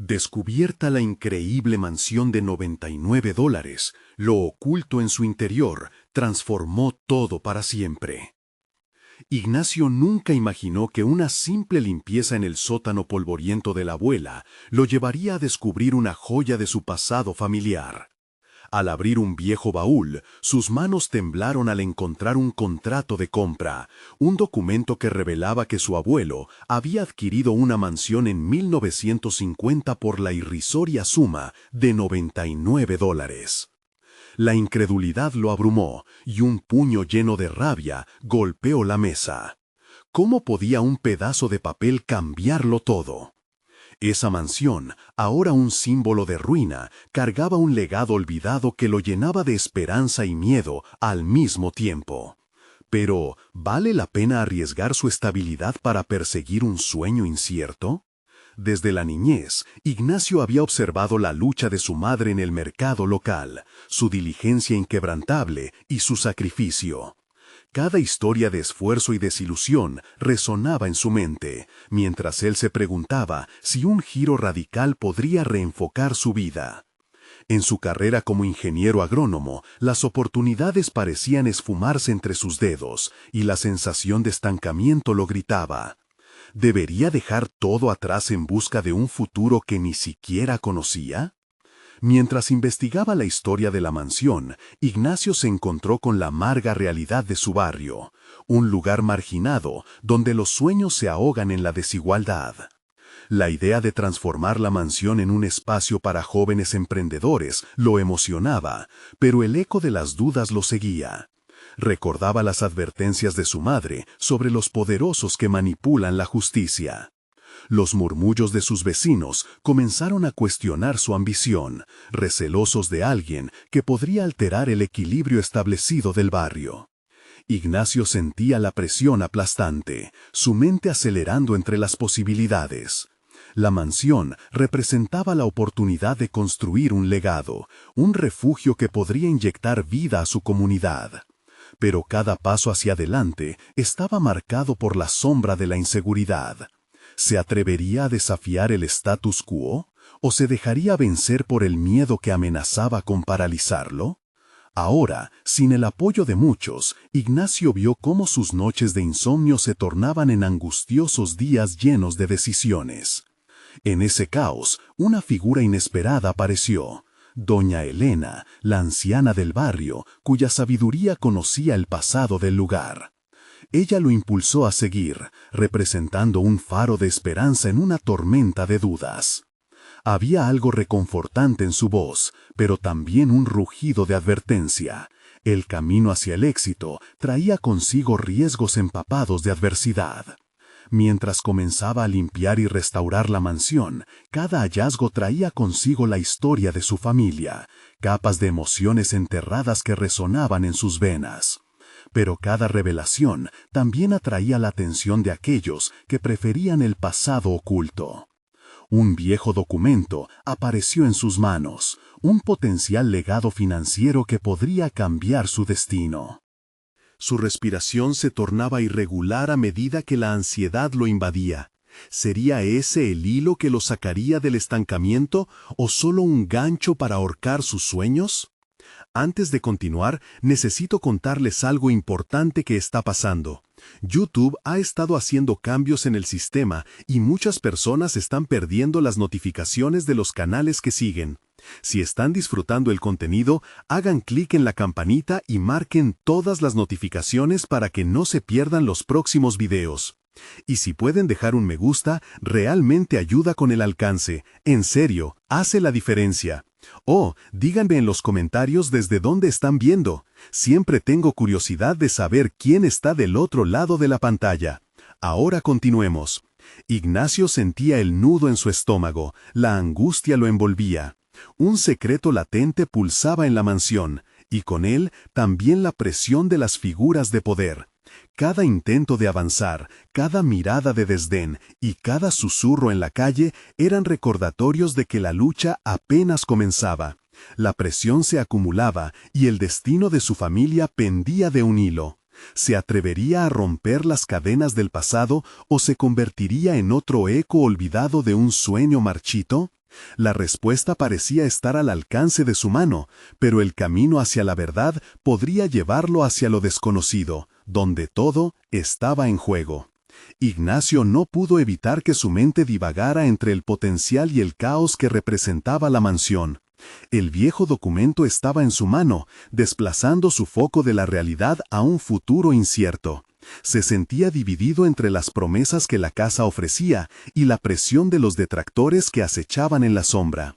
Descubierta la increíble mansión de $99, lo oculto en su interior transformó todo para siempre. Ignacio nunca imaginó que una simple limpieza en el sótano polvoriento de la abuela lo llevaría a descubrir una joya de su pasado familiar. Al abrir un viejo baúl, sus manos temblaron al encontrar un contrato de compra, un documento que revelaba que su abuelo había adquirido una mansión en 1950 por la irrisoria suma de $99. La incredulidad lo abrumó y un puño lleno de rabia golpeó la mesa. ¿Cómo podía un pedazo de papel cambiarlo todo? Esa mansión, ahora un símbolo de ruina, cargaba un legado olvidado que lo llenaba de esperanza y miedo al mismo tiempo. Pero, ¿vale la pena arriesgar su estabilidad para perseguir un sueño incierto? Desde la niñez, Ignacio había observado la lucha de su madre en el mercado local, su diligencia inquebrantable y su sacrificio. Cada historia de esfuerzo y desilusión resonaba en su mente, mientras él se preguntaba si un giro radical podría reenfocar su vida. En su carrera como ingeniero agrónomo, las oportunidades parecían esfumarse entre sus dedos, y la sensación de estancamiento lo gritaba. ¿Debería dejar todo atrás en busca de un futuro que ni siquiera conocía? Mientras investigaba la historia de la mansión, Ignacio se encontró con la amarga realidad de su barrio, un lugar marginado donde los sueños se ahogan en la desigualdad. La idea de transformar la mansión en un espacio para jóvenes emprendedores lo emocionaba, pero el eco de las dudas lo seguía. Recordaba las advertencias de su madre sobre los poderosos que manipulan la justicia. Los murmullos de sus vecinos comenzaron a cuestionar su ambición, recelosos de alguien que podría alterar el equilibrio establecido del barrio. Ignacio sentía la presión aplastante, su mente acelerando entre las posibilidades. La mansión representaba la oportunidad de construir un legado, un refugio que podría inyectar vida a su comunidad. Pero cada paso hacia adelante estaba marcado por la sombra de la inseguridad. ¿Se atrevería a desafiar el status quo? ¿O se dejaría vencer por el miedo que amenazaba con paralizarlo? Ahora, sin el apoyo de muchos, Ignacio vio cómo sus noches de insomnio se tornaban en angustiosos días llenos de decisiones. En ese caos, una figura inesperada apareció. Doña Elena, la anciana del barrio, cuya sabiduría conocía el pasado del lugar. Ella lo impulsó a seguir, representando un faro de esperanza en una tormenta de dudas. Había algo reconfortante en su voz, pero también un rugido de advertencia. El camino hacia el éxito traía consigo riesgos empapados de adversidad. Mientras comenzaba a limpiar y restaurar la mansión, cada hallazgo traía consigo la historia de su familia, capas de emociones enterradas que resonaban en sus venas. Pero cada revelación también atraía la atención de aquellos que preferían el pasado oculto. Un viejo documento apareció en sus manos, un potencial legado financiero que podría cambiar su destino. Su respiración se tornaba irregular a medida que la ansiedad lo invadía. ¿Sería ese el hilo que lo sacaría del estancamiento o solo un gancho para ahorcar sus sueños? Antes de continuar, necesito contarles algo importante que está pasando. YouTube ha estado haciendo cambios en el sistema y muchas personas están perdiendo las notificaciones de los canales que siguen. Si están disfrutando el contenido, hagan clic en la campanita y marquen todas las notificaciones para que no se pierdan los próximos videos. Y si pueden dejar un me gusta, realmente ayuda con el alcance. En serio, hace la diferencia. Oh, díganme en los comentarios desde dónde están viendo. Siempre tengo curiosidad de saber quién está del otro lado de la pantalla. Ahora continuemos. Ignacio sentía el nudo en su estómago, la angustia lo envolvía. Un secreto latente pulsaba en la mansión, y con él también la presión de las figuras de poder. Cada intento de avanzar, cada mirada de desdén y cada susurro en la calle eran recordatorios de que la lucha apenas comenzaba. La presión se acumulaba y el destino de su familia pendía de un hilo. ¿Se atrevería a romper las cadenas del pasado o se convertiría en otro eco olvidado de un sueño marchito? La respuesta parecía estar al alcance de su mano, pero el camino hacia la verdad podría llevarlo hacia lo desconocido, donde todo estaba en juego. Ignacio no pudo evitar que su mente divagara entre el potencial y el caos que representaba la mansión. El viejo documento estaba en su mano, desplazando su foco de la realidad a un futuro incierto. Se sentía dividido entre las promesas que la casa ofrecía y la presión de los detractores que acechaban en la sombra.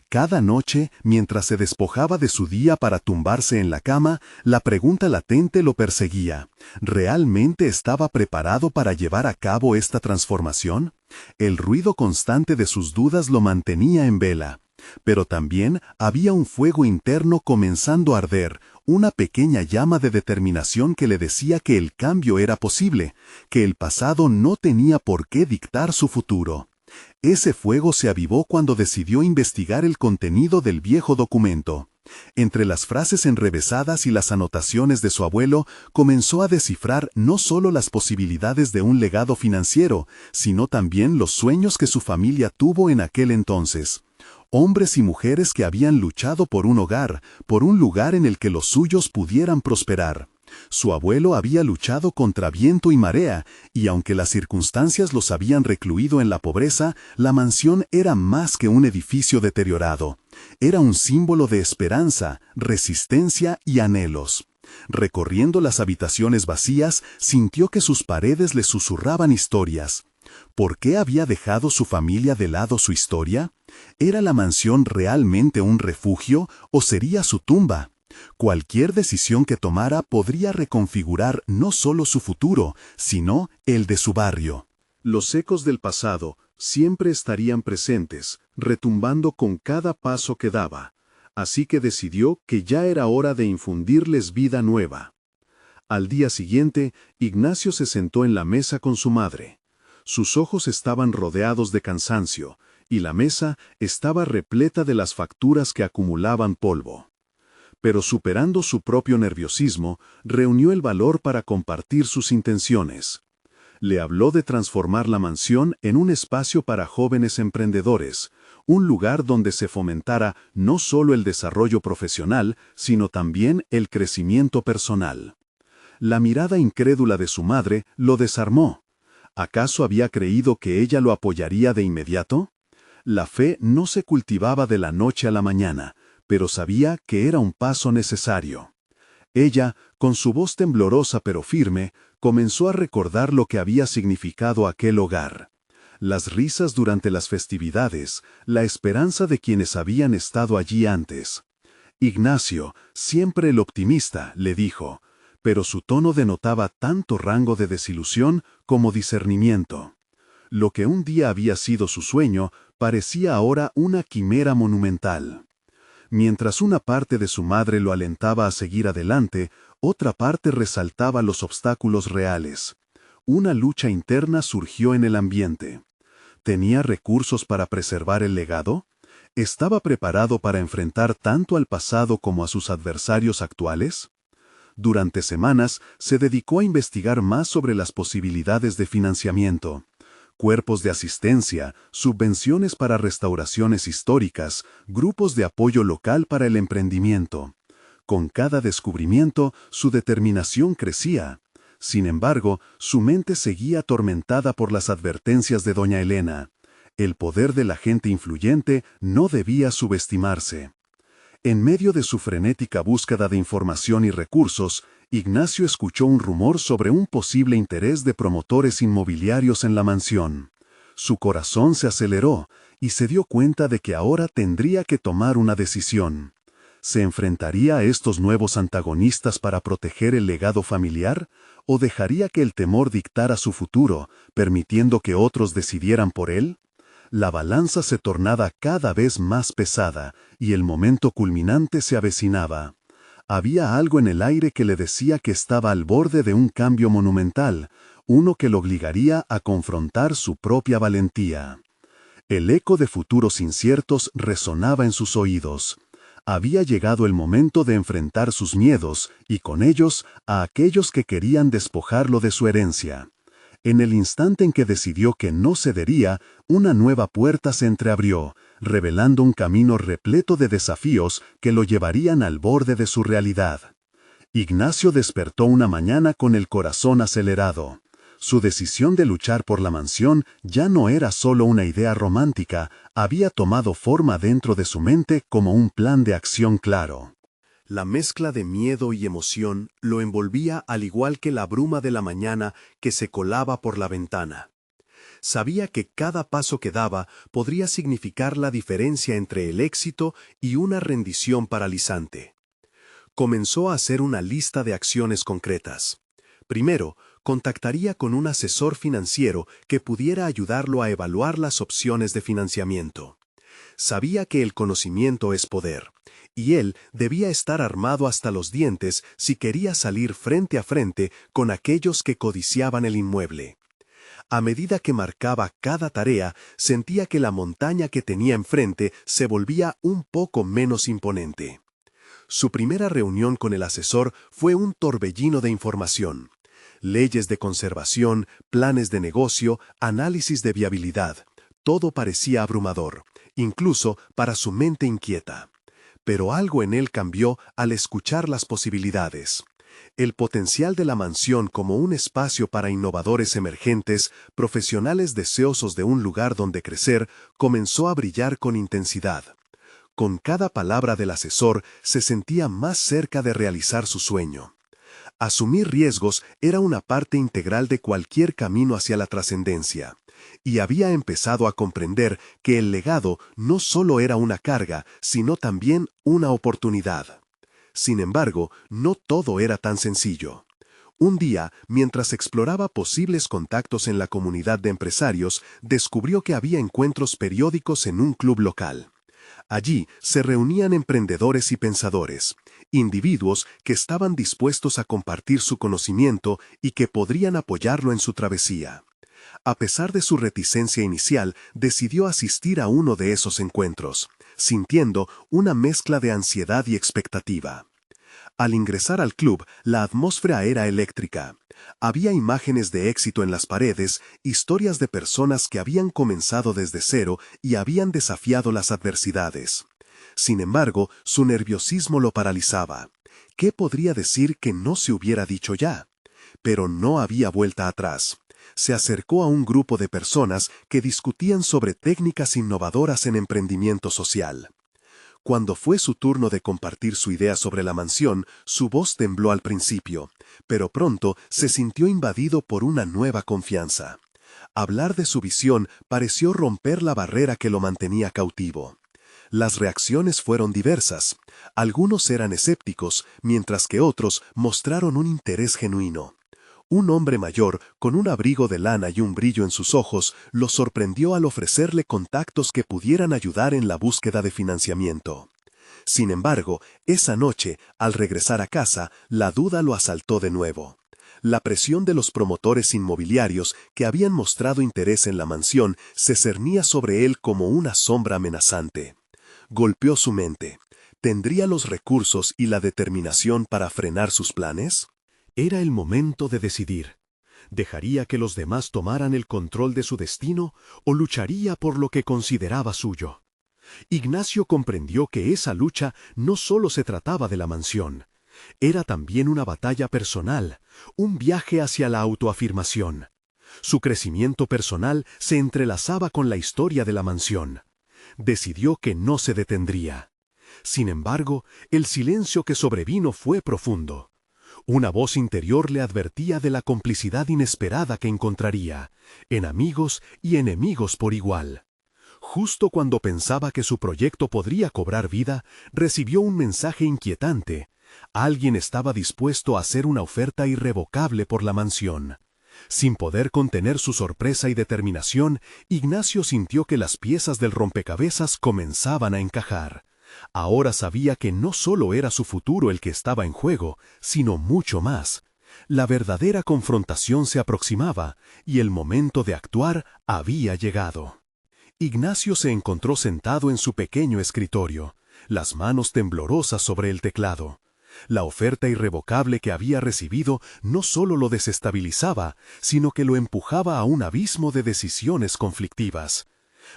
Cada noche, mientras se despojaba de su día para tumbarse en la cama, la pregunta latente lo perseguía. ¿Realmente estaba preparado para llevar a cabo esta transformación? El ruido constante de sus dudas lo mantenía en vela. Pero también había un fuego interno comenzando a arder, una pequeña llama de determinación que le decía que el cambio era posible, que el pasado no tenía por qué dictar su futuro. Ese fuego se avivó cuando decidió investigar el contenido del viejo documento. Entre las frases enrevesadas y las anotaciones de su abuelo, comenzó a descifrar no solo las posibilidades de un legado financiero, sino también los sueños que su familia tuvo en aquel entonces. Hombres y mujeres que habían luchado por un hogar, por un lugar en el que los suyos pudieran prosperar. Su abuelo había luchado contra viento y marea, y aunque las circunstancias los habían recluido en la pobreza, la mansión era más que un edificio deteriorado. Era un símbolo de esperanza, resistencia y anhelos. Recorriendo las habitaciones vacías, sintió que sus paredes le susurraban historias. ¿Por qué había dejado su familia de lado su historia? ¿Era la mansión realmente un refugio o sería su tumba? Cualquier decisión que tomara podría reconfigurar no solo su futuro, sino el de su barrio. Los ecos del pasado siempre estarían presentes, retumbando con cada paso que daba. Así que decidió que ya era hora de infundirles vida nueva. Al día siguiente, Ignacio se sentó en la mesa con su madre. Sus ojos estaban rodeados de cansancio, y la mesa estaba repleta de las facturas que acumulaban polvo. Pero superando su propio nerviosismo, reunió el valor para compartir sus intenciones. Le habló de transformar la mansión en un espacio para jóvenes emprendedores, un lugar donde se fomentara no solo el desarrollo profesional, sino también el crecimiento personal. La mirada incrédula de su madre lo desarmó. ¿Acaso había creído que ella lo apoyaría de inmediato? La fe no se cultivaba de la noche a la mañana, pero sabía que era un paso necesario. Ella, con su voz temblorosa pero firme, comenzó a recordar lo que había significado aquel hogar. Las risas durante las festividades, la esperanza de quienes habían estado allí antes. Ignacio, siempre el optimista, le dijo, pero su tono denotaba tanto rango de desilusión como discernimiento. Lo que un día había sido su sueño parecía ahora una quimera monumental. Mientras una parte de su madre lo alentaba a seguir adelante, otra parte resaltaba los obstáculos reales. Una lucha interna surgió en el ambiente. ¿Tenía recursos para preservar el legado? ¿Estaba preparado para enfrentar tanto al pasado como a sus adversarios actuales? Durante semanas se dedicó a investigar más sobre las posibilidades de financiamiento. Cuerpos de asistencia, subvenciones para restauraciones históricas, grupos de apoyo local para el emprendimiento. Con cada descubrimiento, su determinación crecía. Sin embargo, su mente seguía atormentada por las advertencias de doña Elena. El poder de la gente influyente no debía subestimarse. En medio de su frenética búsqueda de información y recursos, Ignacio escuchó un rumor sobre un posible interés de promotores inmobiliarios en la mansión. Su corazón se aceleró y se dio cuenta de que ahora tendría que tomar una decisión. ¿Se enfrentaría a estos nuevos antagonistas para proteger el legado familiar o dejaría que el temor dictara su futuro, permitiendo que otros decidieran por él? La balanza se tornaba cada vez más pesada y el momento culminante se avecinaba. Había algo en el aire que le decía que estaba al borde de un cambio monumental, uno que lo obligaría a confrontar su propia valentía. El eco de futuros inciertos resonaba en sus oídos. Había llegado el momento de enfrentar sus miedos y con ellos a aquellos que querían despojarlo de su herencia. En el instante en que decidió que no cedería, una nueva puerta se entreabrió, revelando un camino repleto de desafíos que lo llevarían al borde de su realidad. Ignacio despertó una mañana con el corazón acelerado. Su decisión de luchar por la mansión ya no era solo una idea romántica, había tomado forma dentro de su mente como un plan de acción claro. La mezcla de miedo y emoción lo envolvía al igual que la bruma de la mañana que se colaba por la ventana. Sabía que cada paso que daba podría significar la diferencia entre el éxito y una rendición paralizante. Comenzó a hacer una lista de acciones concretas. Primero, contactaría con un asesor financiero que pudiera ayudarlo a evaluar las opciones de financiamiento. Sabía que el conocimiento es poder, y él debía estar armado hasta los dientes si quería salir frente a frente con aquellos que codiciaban el inmueble. A medida que marcaba cada tarea, sentía que la montaña que tenía enfrente se volvía un poco menos imponente. Su primera reunión con el asesor fue un torbellino de información. Leyes de conservación, planes de negocio, análisis de viabilidad. Todo parecía abrumador, incluso para su mente inquieta. Pero algo en él cambió al escuchar las posibilidades. El potencial de la mansión como un espacio para innovadores emergentes, profesionales deseosos de un lugar donde crecer, comenzó a brillar con intensidad. Con cada palabra del asesor se sentía más cerca de realizar su sueño. Asumir riesgos era una parte integral de cualquier camino hacia la trascendencia, y había empezado a comprender que el legado no solo era una carga, sino también una oportunidad. Sin embargo, no todo era tan sencillo. Un día, mientras exploraba posibles contactos en la comunidad de empresarios, descubrió que había encuentros periódicos en un club local. Allí se reunían emprendedores y pensadores, individuos que estaban dispuestos a compartir su conocimiento y que podrían apoyarlo en su travesía. A pesar de su reticencia inicial, decidió asistir a uno de esos encuentros, sintiendo una mezcla de ansiedad y expectativa. Al ingresar al club, la atmósfera era eléctrica. Había imágenes de éxito en las paredes, historias de personas que habían comenzado desde cero y habían desafiado las adversidades. Sin embargo, su nerviosismo lo paralizaba. ¿Qué podría decir que no se hubiera dicho ya? Pero no había vuelta atrás. Se acercó a un grupo de personas que discutían sobre técnicas innovadoras en emprendimiento social. Cuando fue su turno de compartir su idea sobre la mansión, su voz tembló al principio, pero pronto se sintió invadido por una nueva confianza. Hablar de su visión pareció romper la barrera que lo mantenía cautivo. Las reacciones fueron diversas. Algunos eran escépticos, mientras que otros mostraron un interés genuino. Un hombre mayor, con un abrigo de lana y un brillo en sus ojos, lo sorprendió al ofrecerle contactos que pudieran ayudar en la búsqueda de financiamiento. Sin embargo, esa noche, al regresar a casa, la duda lo asaltó de nuevo. La presión de los promotores inmobiliarios que habían mostrado interés en la mansión se cernía sobre él como una sombra amenazante. Golpeó su mente. ¿Tendría los recursos y la determinación para frenar sus planes? Era el momento de decidir. ¿Dejaría que los demás tomaran el control de su destino o lucharía por lo que consideraba suyo? Ignacio comprendió que esa lucha no solo se trataba de la mansión, era también una batalla personal, un viaje hacia la autoafirmación. Su crecimiento personal se entrelazaba con la historia de la mansión. Decidió que no se detendría. Sin embargo, el silencio que sobrevino fue profundo. Una voz interior le advertía de la complicidad inesperada que encontraría, en amigos y enemigos por igual. Justo cuando pensaba que su proyecto podría cobrar vida, recibió un mensaje inquietante. Alguien estaba dispuesto a hacer una oferta irrevocable por la mansión. Sin poder contener su sorpresa y determinación, Ignacio sintió que las piezas del rompecabezas comenzaban a encajar. Ahora sabía que no solo era su futuro el que estaba en juego, sino mucho más. La verdadera confrontación se aproximaba, y el momento de actuar había llegado. Ignacio se encontró sentado en su pequeño escritorio, las manos temblorosas sobre el teclado. La oferta irrevocable que había recibido no solo lo desestabilizaba, sino que lo empujaba a un abismo de decisiones conflictivas.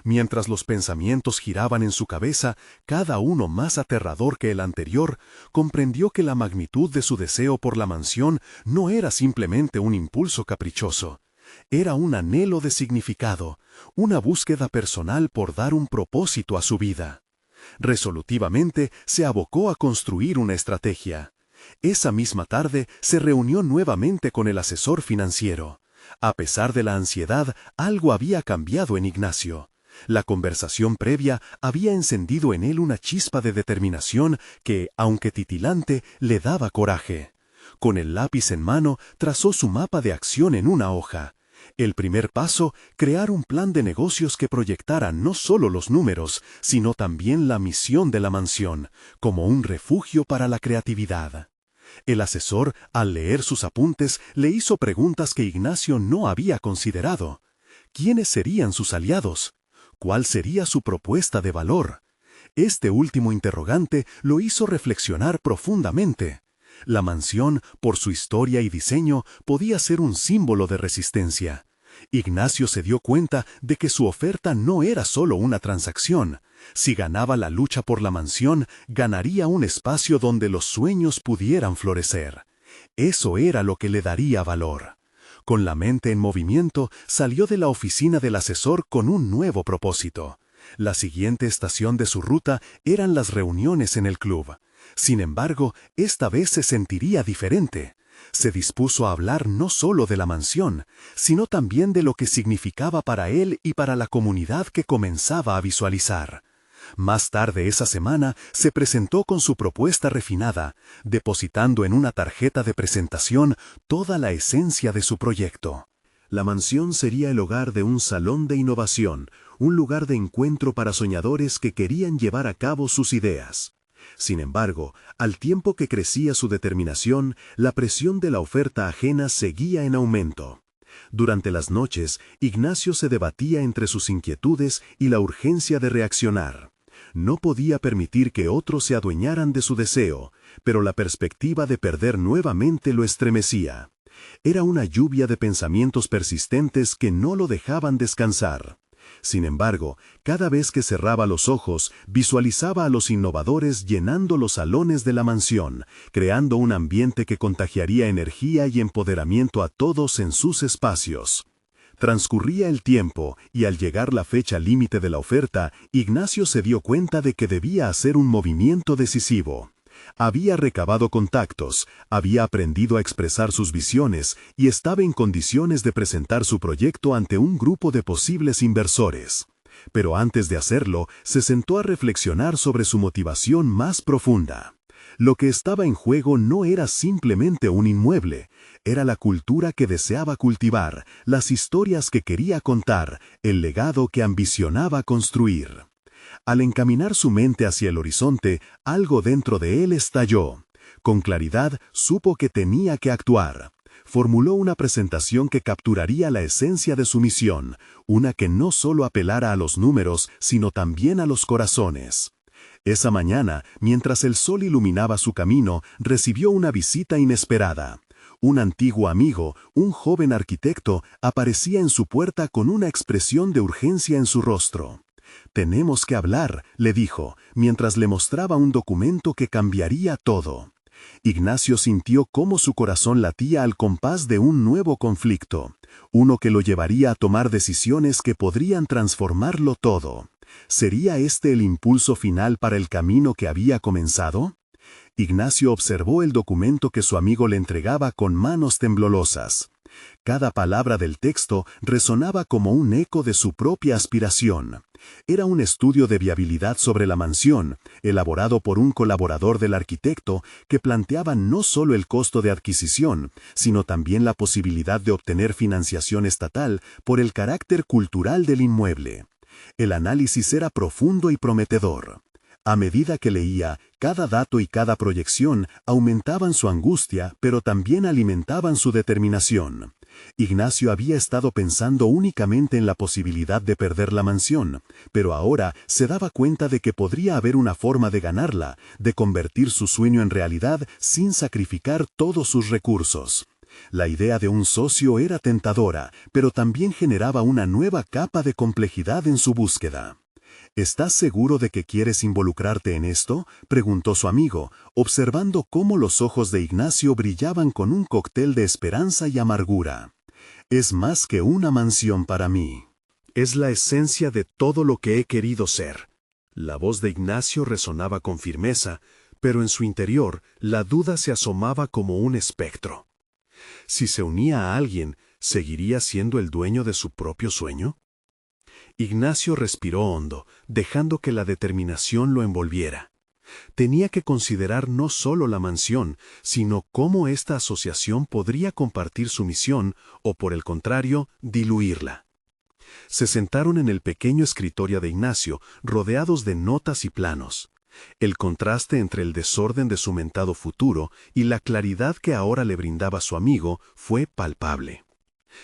Mientras los pensamientos giraban en su cabeza, cada uno más aterrador que el anterior, comprendió que la magnitud de su deseo por la mansión no era simplemente un impulso caprichoso. Era un anhelo de significado, una búsqueda personal por dar un propósito a su vida. Resolutivamente se abocó a construir una estrategia. Esa misma tarde se reunió nuevamente con el asesor financiero. A pesar de la ansiedad, algo había cambiado en Ignacio. La conversación previa había encendido en él una chispa de determinación que, aunque titilante, le daba coraje. Con el lápiz en mano, trazó su mapa de acción en una hoja. El primer paso, crear un plan de negocios que proyectara no solo los números, sino también la misión de la mansión, como un refugio para la creatividad. El asesor, al leer sus apuntes, le hizo preguntas que Ignacio no había considerado. ¿Quiénes serían sus aliados? ¿Cuál sería su propuesta de valor? Este último interrogante lo hizo reflexionar profundamente. La mansión, por su historia y diseño, podía ser un símbolo de resistencia. Ignacio se dio cuenta de que su oferta no era solo una transacción. Si ganaba la lucha por la mansión, ganaría un espacio donde los sueños pudieran florecer. Eso era lo que le daría valor. Con la mente en movimiento, salió de la oficina del asesor con un nuevo propósito. La siguiente estación de su ruta eran las reuniones en el club. Sin embargo, esta vez se sentiría diferente. Se dispuso a hablar no solo de la mansión, sino también de lo que significaba para él y para la comunidad que comenzaba a visualizar. Más tarde esa semana se presentó con su propuesta refinada, depositando en una tarjeta de presentación toda la esencia de su proyecto. La mansión sería el hogar de un salón de innovación, un lugar de encuentro para soñadores que querían llevar a cabo sus ideas. Sin embargo, al tiempo que crecía su determinación, la presión de la oferta ajena seguía en aumento. Durante las noches, Ignacio se debatía entre sus inquietudes y la urgencia de reaccionar. No podía permitir que otros se adueñaran de su deseo, pero la perspectiva de perder nuevamente lo estremecía. Era una lluvia de pensamientos persistentes que no lo dejaban descansar. Sin embargo, cada vez que cerraba los ojos, visualizaba a los innovadores llenando los salones de la mansión, creando un ambiente que contagiaría energía y empoderamiento a todos en sus espacios. Transcurría el tiempo, y al llegar la fecha límite de la oferta, Ignacio se dio cuenta de que debía hacer un movimiento decisivo. Había recabado contactos, había aprendido a expresar sus visiones y estaba en condiciones de presentar su proyecto ante un grupo de posibles inversores. Pero antes de hacerlo, se sentó a reflexionar sobre su motivación más profunda. Lo que estaba en juego no era simplemente un inmueble, era la cultura que deseaba cultivar, las historias que quería contar, el legado que ambicionaba construir. Al encaminar su mente hacia el horizonte, algo dentro de él estalló. Con claridad supo que tenía que actuar. Formuló una presentación que capturaría la esencia de su misión, una que no solo apelara a los números, sino también a los corazones. Esa mañana, mientras el sol iluminaba su camino, recibió una visita inesperada. Un antiguo amigo, un joven arquitecto, aparecía en su puerta con una expresión de urgencia en su rostro. «Tenemos que hablar», le dijo, mientras le mostraba un documento que cambiaría todo. Ignacio sintió cómo su corazón latía al compás de un nuevo conflicto, uno que lo llevaría a tomar decisiones que podrían transformarlo todo. ¿Sería este el impulso final para el camino que había comenzado? Ignacio observó el documento que su amigo le entregaba con manos temblorosas. Cada palabra del texto resonaba como un eco de su propia aspiración. Era un estudio de viabilidad sobre la mansión, elaborado por un colaborador del arquitecto, que planteaba no solo el costo de adquisición, sino también la posibilidad de obtener financiación estatal por el carácter cultural del inmueble. El análisis era profundo y prometedor. A medida que leía, cada dato y cada proyección aumentaban su angustia, pero también alimentaban su determinación. Ignacio había estado pensando únicamente en la posibilidad de perder la mansión, pero ahora se daba cuenta de que podría haber una forma de ganarla, de convertir su sueño en realidad sin sacrificar todos sus recursos. La idea de un socio era tentadora, pero también generaba una nueva capa de complejidad en su búsqueda. ¿Estás seguro de que quieres involucrarte en esto?, preguntó su amigo, observando cómo los ojos de Ignacio brillaban con un cóctel de esperanza y amargura. Es más que una mansión para mí. Es la esencia de todo lo que he querido ser. La voz de Ignacio resonaba con firmeza, pero en su interior la duda se asomaba como un espectro. Si se unía a alguien, ¿seguiría siendo el dueño de su propio sueño? Ignacio respiró hondo, dejando que la determinación lo envolviera. Tenía que considerar no solo la mansión, sino cómo esta asociación podría compartir su misión o, por el contrario, diluirla. Se sentaron en el pequeño escritorio de Ignacio, rodeados de notas y planos. El contraste entre el desorden de su mentado futuro y la claridad que ahora le brindaba su amigo fue palpable.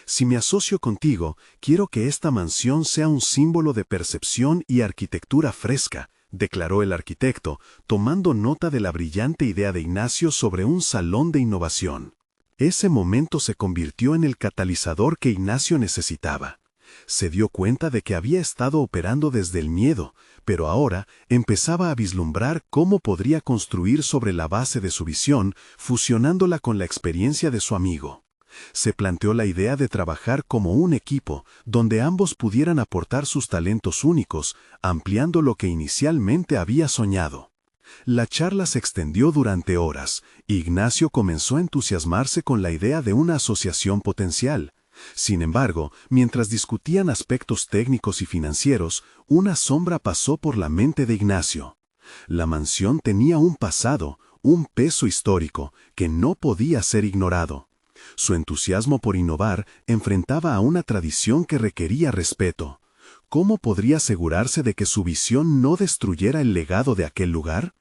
Si me asocio contigo, quiero que esta mansión sea un símbolo de percepción y arquitectura fresca, declaró el arquitecto, tomando nota de la brillante idea de Ignacio sobre un salón de innovación. Ese momento se convirtió en el catalizador que Ignacio necesitaba. Se dio cuenta de que había estado operando desde el miedo, pero ahora empezaba a vislumbrar cómo podría construir sobre la base de su visión, fusionándola con la experiencia de su amigo. Se planteó la idea de trabajar como un equipo, donde ambos pudieran aportar sus talentos únicos, ampliando lo que inicialmente había soñado. La charla se extendió durante horas, y Ignacio comenzó a entusiasmarse con la idea de una asociación potencial. Sin embargo, mientras discutían aspectos técnicos y financieros, una sombra pasó por la mente de Ignacio. La mansión tenía un pasado, un peso histórico, que no podía ser ignorado. Su entusiasmo por innovar enfrentaba a una tradición que requería respeto. ¿Cómo podría asegurarse de que su visión no destruyera el legado de aquel lugar?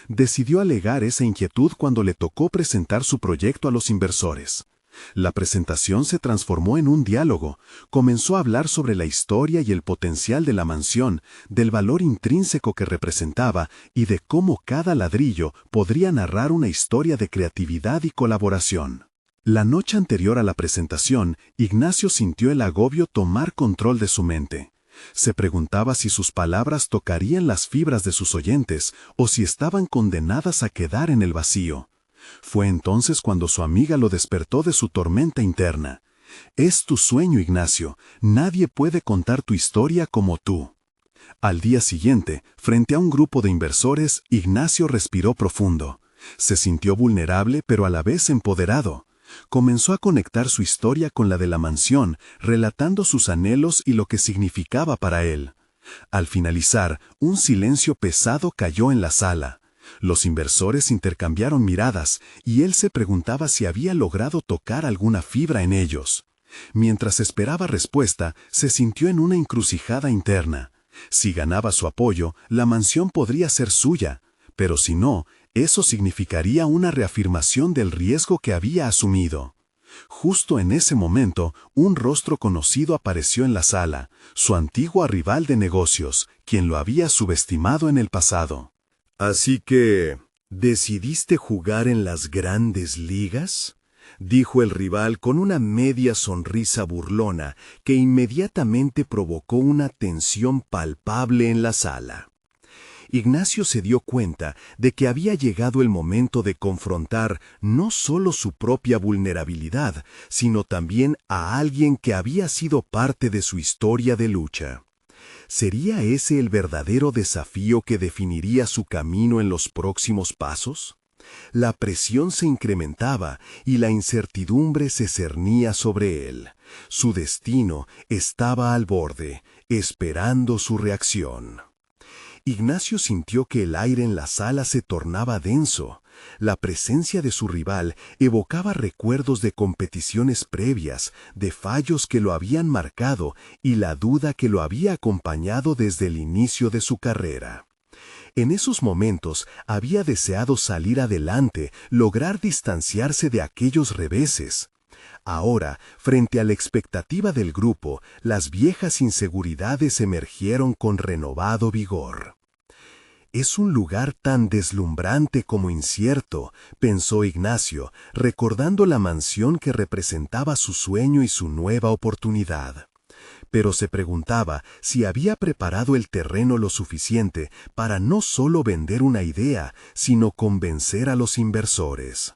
Decidió alegar esa inquietud cuando le tocó presentar su proyecto a los inversores. La presentación se transformó en un diálogo. Comenzó a hablar sobre la historia y el potencial de la mansión, del valor intrínseco que representaba y de cómo cada ladrillo podría narrar una historia de creatividad y colaboración. La noche anterior a la presentación, Ignacio sintió el agobio tomar control de su mente. Se preguntaba si sus palabras tocarían las fibras de sus oyentes o si estaban condenadas a quedar en el vacío. Fue entonces cuando su amiga lo despertó de su tormenta interna. «Es tu sueño, Ignacio. Nadie puede contar tu historia como tú». Al día siguiente, frente a un grupo de inversores, Ignacio respiró profundo. Se sintió vulnerable pero a la vez empoderado. Comenzó a conectar su historia con la de la mansión, relatando sus anhelos y lo que significaba para él. Al finalizar, un silencio pesado cayó en la sala. Los inversores intercambiaron miradas, y él se preguntaba si había logrado tocar alguna fibra en ellos. Mientras esperaba respuesta, se sintió en una encrucijada interna. Si ganaba su apoyo, la mansión podría ser suya, pero si no, eso significaría una reafirmación del riesgo que había asumido. Justo en ese momento, un rostro conocido apareció en la sala, su antigua rival de negocios, quien lo había subestimado en el pasado. «Así que, ¿decidiste jugar en las grandes ligas?», dijo el rival con una media sonrisa burlona que inmediatamente provocó una tensión palpable en la sala. Ignacio se dio cuenta de que había llegado el momento de confrontar no solo su propia vulnerabilidad, sino también a alguien que había sido parte de su historia de lucha. ¿Sería ese el verdadero desafío que definiría su camino en los próximos pasos? La presión se incrementaba y la incertidumbre se cernía sobre él. Su destino estaba al borde, esperando su reacción. Ignacio sintió que el aire en la sala se tornaba denso. La presencia de su rival evocaba recuerdos de competiciones previas, de fallos que lo habían marcado y la duda que lo había acompañado desde el inicio de su carrera. En esos momentos había deseado salir adelante, lograr distanciarse de aquellos reveses. Ahora, frente a la expectativa del grupo, las viejas inseguridades emergieron con renovado vigor. Es un lugar tan deslumbrante como incierto, pensó Ignacio, recordando la mansión que representaba su sueño y su nueva oportunidad. Pero se preguntaba si había preparado el terreno lo suficiente para no solo vender una idea, sino convencer a los inversores.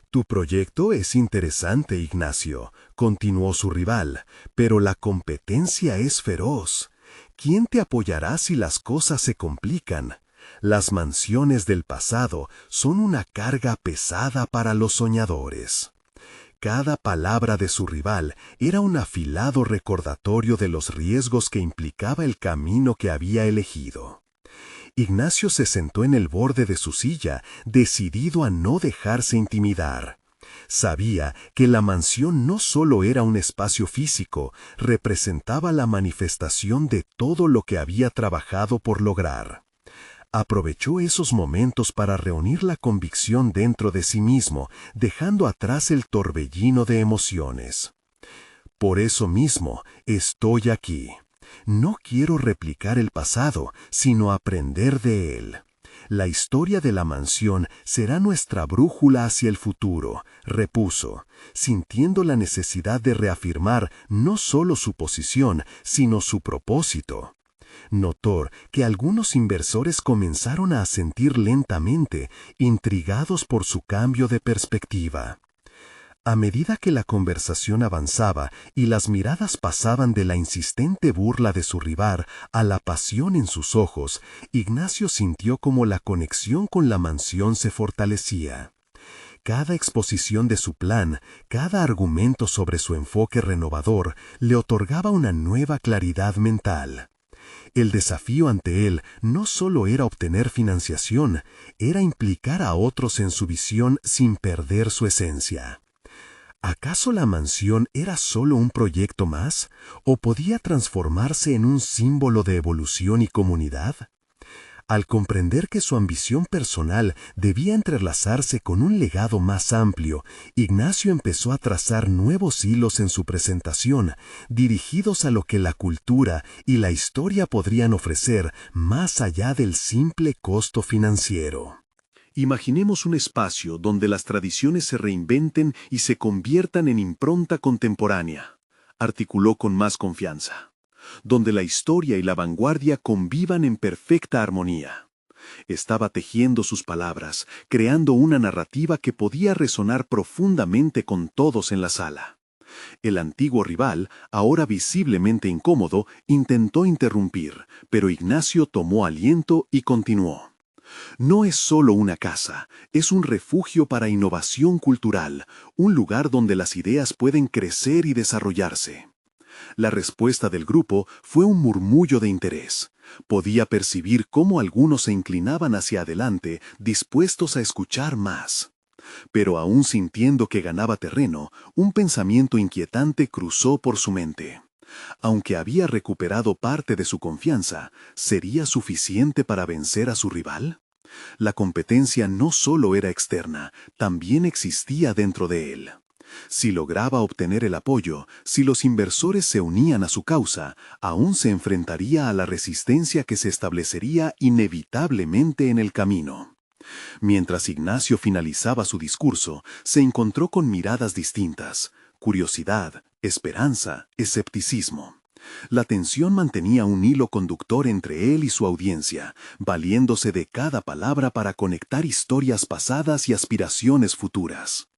Tu proyecto es interesante, Ignacio, continuó su rival, pero la competencia es feroz. ¿Quién te apoyará si las cosas se complican? Las mansiones del pasado son una carga pesada para los soñadores. Cada palabra de su rival era un afilado recordatorio de los riesgos que implicaba el camino que había elegido. Ignacio se sentó en el borde de su silla, decidido a no dejarse intimidar. Sabía que la mansión no solo era un espacio físico, representaba la manifestación de todo lo que había trabajado por lograr. Aprovechó esos momentos para reunir la convicción dentro de sí mismo, dejando atrás el torbellino de emociones. Por eso mismo estoy aquí. No quiero replicar el pasado, sino aprender de él. La historia de la mansión será nuestra brújula hacia el futuro, repuso, sintiendo la necesidad de reafirmar no solo su posición, sino su propósito. Notó que algunos inversores comenzaron a asentir lentamente, intrigados por su cambio de perspectiva. A medida que la conversación avanzaba y las miradas pasaban de la insistente burla de su rival a la pasión en sus ojos, Ignacio sintió como la conexión con la mansión se fortalecía. Cada exposición de su plan, cada argumento sobre su enfoque renovador, le otorgaba una nueva claridad mental. El desafío ante él no solo era obtener financiación, era implicar a otros en su visión sin perder su esencia. ¿Acaso la mansión era solo un proyecto más, o podía transformarse en un símbolo de evolución y comunidad? Al comprender que su ambición personal debía entrelazarse con un legado más amplio, Ignacio empezó a trazar nuevos hilos en su presentación, dirigidos a lo que la cultura y la historia podrían ofrecer más allá del simple costo financiero. Imaginemos un espacio donde las tradiciones se reinventen y se conviertan en impronta contemporánea, articuló con más confianza. Donde la historia y la vanguardia convivan en perfecta armonía. Estaba tejiendo sus palabras, creando una narrativa que podía resonar profundamente con todos en la sala. El antiguo rival, ahora visiblemente incómodo, intentó interrumpir, pero Ignacio tomó aliento y continuó. No es solo una casa, es un refugio para innovación cultural, un lugar donde las ideas pueden crecer y desarrollarse. La respuesta del grupo fue un murmullo de interés. Podía percibir cómo algunos se inclinaban hacia adelante, dispuestos a escuchar más. Pero aún sintiendo que ganaba terreno, un pensamiento inquietante cruzó por su mente. Aunque había recuperado parte de su confianza, ¿sería suficiente para vencer a su rival? La competencia no solo era externa, también existía dentro de él. Si lograba obtener el apoyo, si los inversores se unían a su causa, aún se enfrentaría a la resistencia que se establecería inevitablemente en el camino. Mientras Ignacio finalizaba su discurso, se encontró con miradas distintas: curiosidad, esperanza, escepticismo. La tensión mantenía un hilo conductor entre él y su audiencia, valiéndose de cada palabra para conectar historias pasadas y aspiraciones futuras.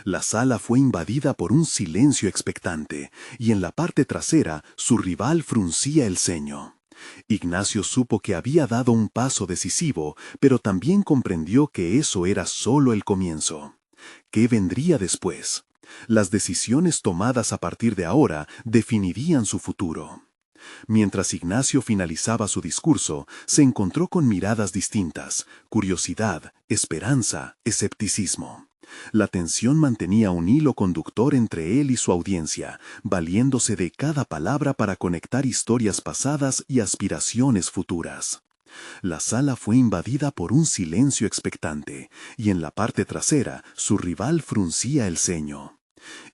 La sala fue invadida por un silencio expectante, y en la parte trasera su rival fruncía el ceño. Ignacio supo que había dado un paso decisivo, pero también comprendió que eso era solo el comienzo. ¿Qué vendría después? Las decisiones tomadas a partir de ahora definirían su futuro. Mientras Ignacio finalizaba su discurso, se encontró con miradas distintas: curiosidad, esperanza, escepticismo. La tensión mantenía un hilo conductor entre él y su audiencia, valiéndose de cada palabra para conectar historias pasadas y aspiraciones futuras. La sala fue invadida por un silencio expectante, y en la parte trasera su rival fruncía el ceño.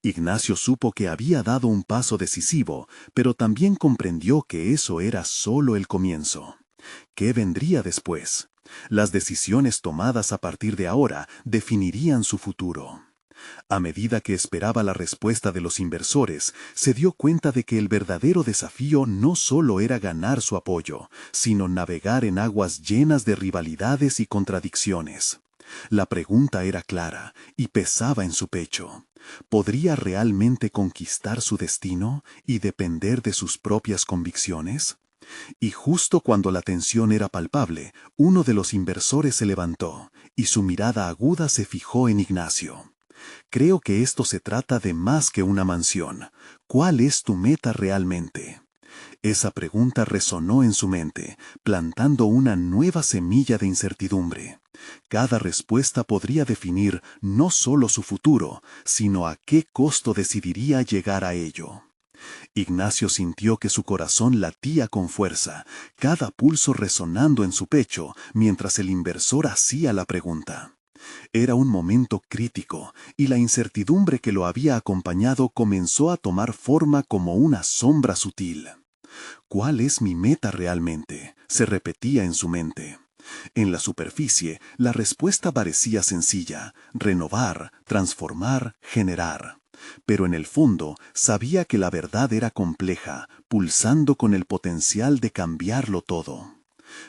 Ignacio supo que había dado un paso decisivo, pero también comprendió que eso era solo el comienzo. ¿Qué vendría después? Las decisiones tomadas a partir de ahora definirían su futuro. A medida que esperaba la respuesta de los inversores, se dio cuenta de que el verdadero desafío no solo era ganar su apoyo, sino navegar en aguas llenas de rivalidades y contradicciones. La pregunta era clara y pesaba en su pecho. ¿Podría realmente conquistar su destino y depender de sus propias convicciones? Y justo cuando la tensión era palpable, uno de los inversores se levantó, y su mirada aguda se fijó en Ignacio. Creo que esto se trata de más que una mansión. ¿Cuál es tu meta realmente? Esa pregunta resonó en su mente, plantando una nueva semilla de incertidumbre. Cada respuesta podría definir no solo su futuro, sino a qué costo decidiría llegar a ello. Ignacio sintió que su corazón latía con fuerza, cada pulso resonando en su pecho mientras el inversor hacía la pregunta. Era un momento crítico, y la incertidumbre que lo había acompañado comenzó a tomar forma como una sombra sutil. ¿Cuál es mi meta realmente?, se repetía en su mente. En la superficie, la respuesta parecía sencilla: renovar, transformar, generar. Pero en el fondo, sabía que la verdad era compleja, pulsando con el potencial de cambiarlo todo.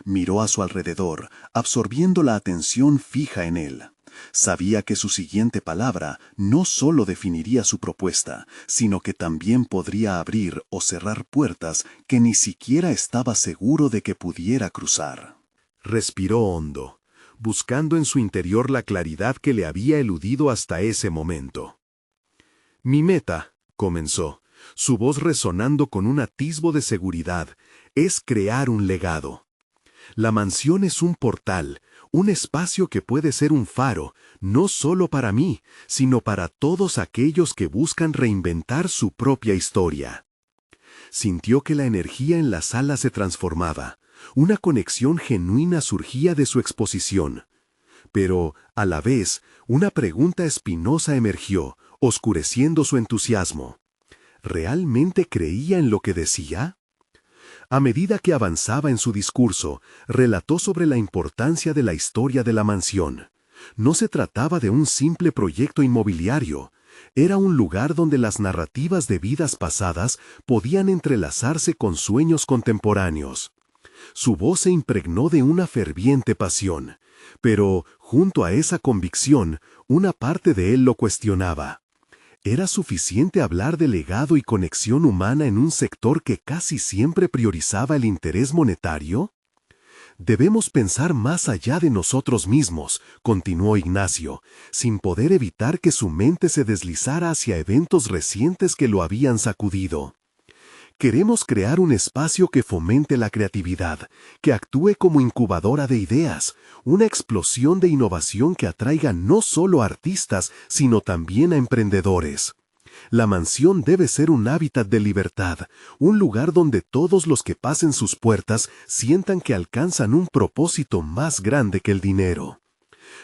Miró a su alrededor, absorbiendo la atención fija en él. Sabía que su siguiente palabra no solo definiría su propuesta, sino que también podría abrir o cerrar puertas que ni siquiera estaba seguro de que pudiera cruzar. Respiró hondo, buscando en su interior la claridad que le había eludido hasta ese momento. Mi meta, comenzó, su voz resonando con un atisbo de seguridad, es crear un legado. La mansión es un portal, un espacio que puede ser un faro, no solo para mí, sino para todos aquellos que buscan reinventar su propia historia. Sintió que la energía en la sala se transformaba, una conexión genuina surgía de su exposición. Pero, a la vez, una pregunta espinosa emergió, oscureciendo su entusiasmo. ¿Realmente creía en lo que decía? A medida que avanzaba en su discurso, relató sobre la importancia de la historia de la mansión. No se trataba de un simple proyecto inmobiliario. Era un lugar donde las narrativas de vidas pasadas podían entrelazarse con sueños contemporáneos. Su voz se impregnó de una ferviente pasión, pero, junto a esa convicción, una parte de él lo cuestionaba. ¿Era suficiente hablar de legado y conexión humana en un sector que casi siempre priorizaba el interés monetario? Debemos pensar más allá de nosotros mismos, continuó Ignacio, sin poder evitar que su mente se deslizara hacia eventos recientes que lo habían sacudido. Queremos crear un espacio que fomente la creatividad, que actúe como incubadora de ideas, una explosión de innovación que atraiga no solo a artistas, sino también a emprendedores. La mansión debe ser un hábitat de libertad, un lugar donde todos los que pasen sus puertas sientan que alcanzan un propósito más grande que el dinero.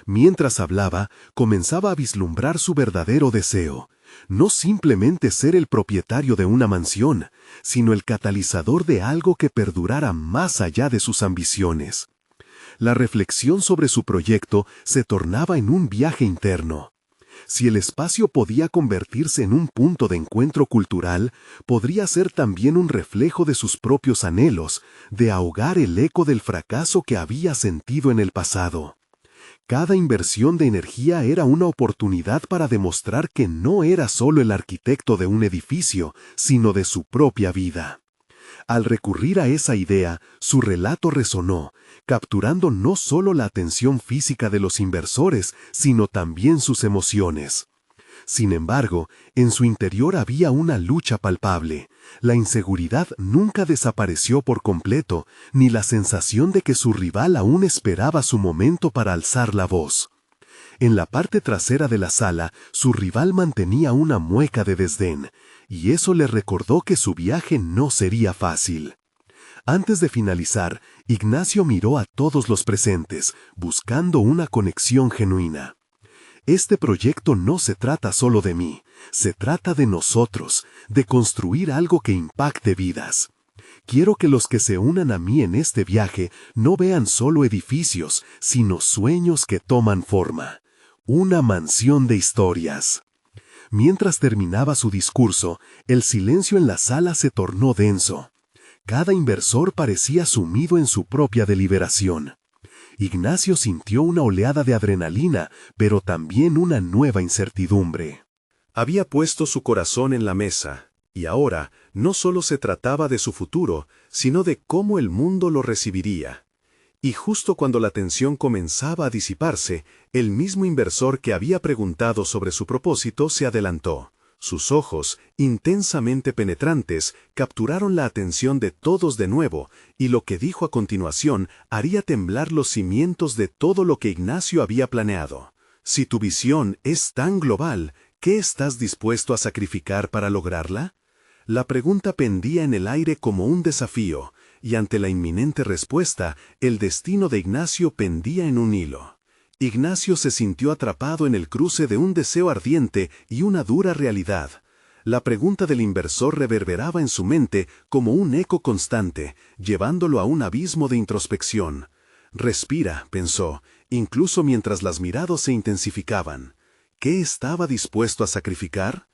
Mientras hablaba, comenzaba a vislumbrar su verdadero deseo. No simplemente ser el propietario de una mansión, sino el catalizador de algo que perdurara más allá de sus ambiciones. La reflexión sobre su proyecto se tornaba en un viaje interno. Si el espacio podía convertirse en un punto de encuentro cultural, podría ser también un reflejo de sus propios anhelos, de ahogar el eco del fracaso que había sentido en el pasado. Cada inversión de energía era una oportunidad para demostrar que no era solo el arquitecto de un edificio, sino de su propia vida. Al recurrir a esa idea, su relato resonó, capturando no solo la atención física de los inversores, sino también sus emociones. Sin embargo, en su interior había una lucha palpable. La inseguridad nunca desapareció por completo, ni la sensación de que su rival aún esperaba su momento para alzar la voz. En la parte trasera de la sala, su rival mantenía una mueca de desdén, y eso le recordó que su viaje no sería fácil. Antes de finalizar, Ignacio miró a todos los presentes, buscando una conexión genuina. Este proyecto no se trata solo de mí, se trata de nosotros, de construir algo que impacte vidas. Quiero que los que se unan a mí en este viaje no vean solo edificios, sino sueños que toman forma. Una mansión de historias. Mientras terminaba su discurso, el silencio en la sala se tornó denso. Cada inversor parecía sumido en su propia deliberación. Ignacio sintió una oleada de adrenalina, pero también una nueva incertidumbre. Había puesto su corazón en la mesa, y ahora no solo se trataba de su futuro, sino de cómo el mundo lo recibiría. Y justo cuando la tensión comenzaba a disiparse, el mismo inversor que había preguntado sobre su propósito se adelantó. Sus ojos, intensamente penetrantes, capturaron la atención de todos de nuevo, y lo que dijo a continuación haría temblar los cimientos de todo lo que Ignacio había planeado. Si tu visión es tan global, ¿qué estás dispuesto a sacrificar para lograrla? La pregunta pendía en el aire como un desafío, y ante la inminente respuesta, el destino de Ignacio pendía en un hilo. Ignacio se sintió atrapado en el cruce de un deseo ardiente y una dura realidad. La pregunta del inversor reverberaba en su mente como un eco constante, llevándolo a un abismo de introspección. Respira, pensó, incluso mientras las miradas se intensificaban. ¿Qué estaba dispuesto a sacrificar?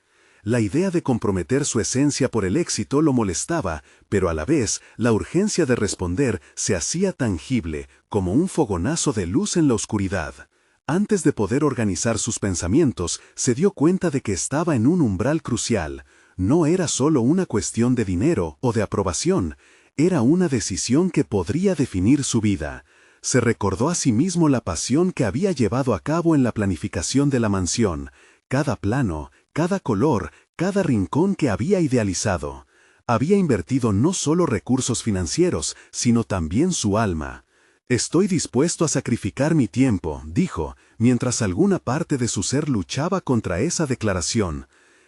La idea de comprometer su esencia por el éxito lo molestaba, pero a la vez la urgencia de responder se hacía tangible, como un fogonazo de luz en la oscuridad. Antes de poder organizar sus pensamientos, se dio cuenta de que estaba en un umbral crucial. No era solo una cuestión de dinero o de aprobación, era una decisión que podría definir su vida. Se recordó a sí mismo la pasión que había llevado a cabo en la planificación de la mansión, cada plano, cada color, cada rincón que había idealizado. Había invertido no solo recursos financieros, sino también su alma. Estoy dispuesto a sacrificar mi tiempo, dijo, mientras alguna parte de su ser luchaba contra esa declaración.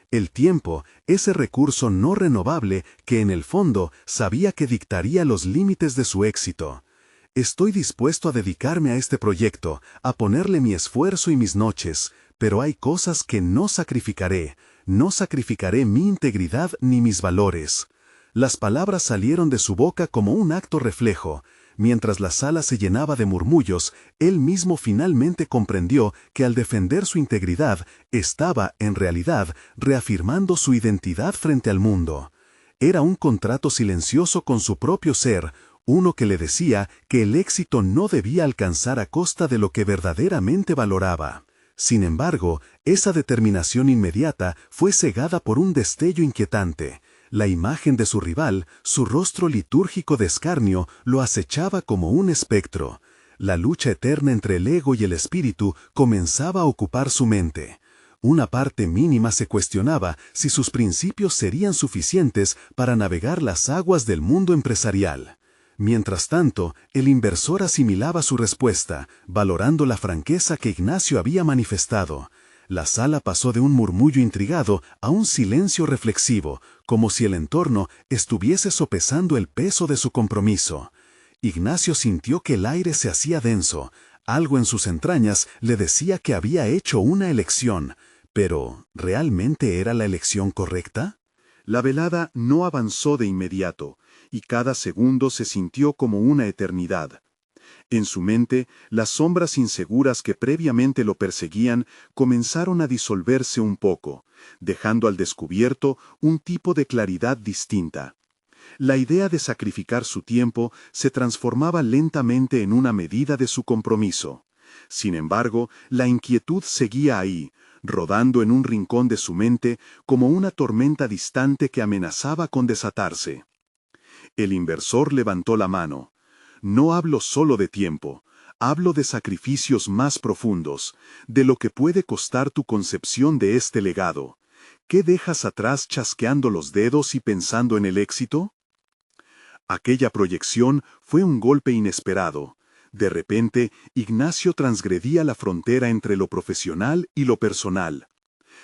El tiempo, ese recurso no renovable que en el fondo sabía que dictaría los límites de su éxito. Estoy dispuesto a dedicarme a este proyecto, a ponerle mi esfuerzo y mis noches, pero hay cosas que no sacrificaré. No sacrificaré mi integridad ni mis valores. Las palabras salieron de su boca como un acto reflejo. Mientras la sala se llenaba de murmullos, él mismo finalmente comprendió que al defender su integridad, estaba, en realidad, reafirmando su identidad frente al mundo. Era un contrato silencioso con su propio ser, uno que le decía que el éxito no debía alcanzar a costa de lo que verdaderamente valoraba. Sin embargo, esa determinación inmediata fue cegada por un destello inquietante. La imagen de su rival, su rostro litúrgico de escarnio, lo acechaba como un espectro. La lucha eterna entre el ego y el espíritu comenzaba a ocupar su mente. Una parte mínima se cuestionaba si sus principios serían suficientes para navegar las aguas del mundo empresarial. Mientras tanto, el inversor asimilaba su respuesta, valorando la franqueza que Ignacio había manifestado. La sala pasó de un murmullo intrigado a un silencio reflexivo, como si el entorno estuviese sopesando el peso de su compromiso. Ignacio sintió que el aire se hacía denso. Algo en sus entrañas le decía que había hecho una elección. Pero, ¿realmente era la elección correcta? La velada no avanzó de inmediato, y cada segundo se sintió como una eternidad. En su mente, las sombras inseguras que previamente lo perseguían comenzaron a disolverse un poco, dejando al descubierto un tipo de claridad distinta. La idea de sacrificar su tiempo se transformaba lentamente en una medida de su compromiso. Sin embargo, la inquietud seguía ahí, rodando en un rincón de su mente como una tormenta distante que amenazaba con desatarse. El inversor levantó la mano. No hablo solo de tiempo, hablo de sacrificios más profundos, de lo que puede costar tu concepción de este legado. ¿Qué dejas atrás chasqueando los dedos y pensando en el éxito? Aquella proyección fue un golpe inesperado. De repente, Ignacio transgredía la frontera entre lo profesional y lo personal.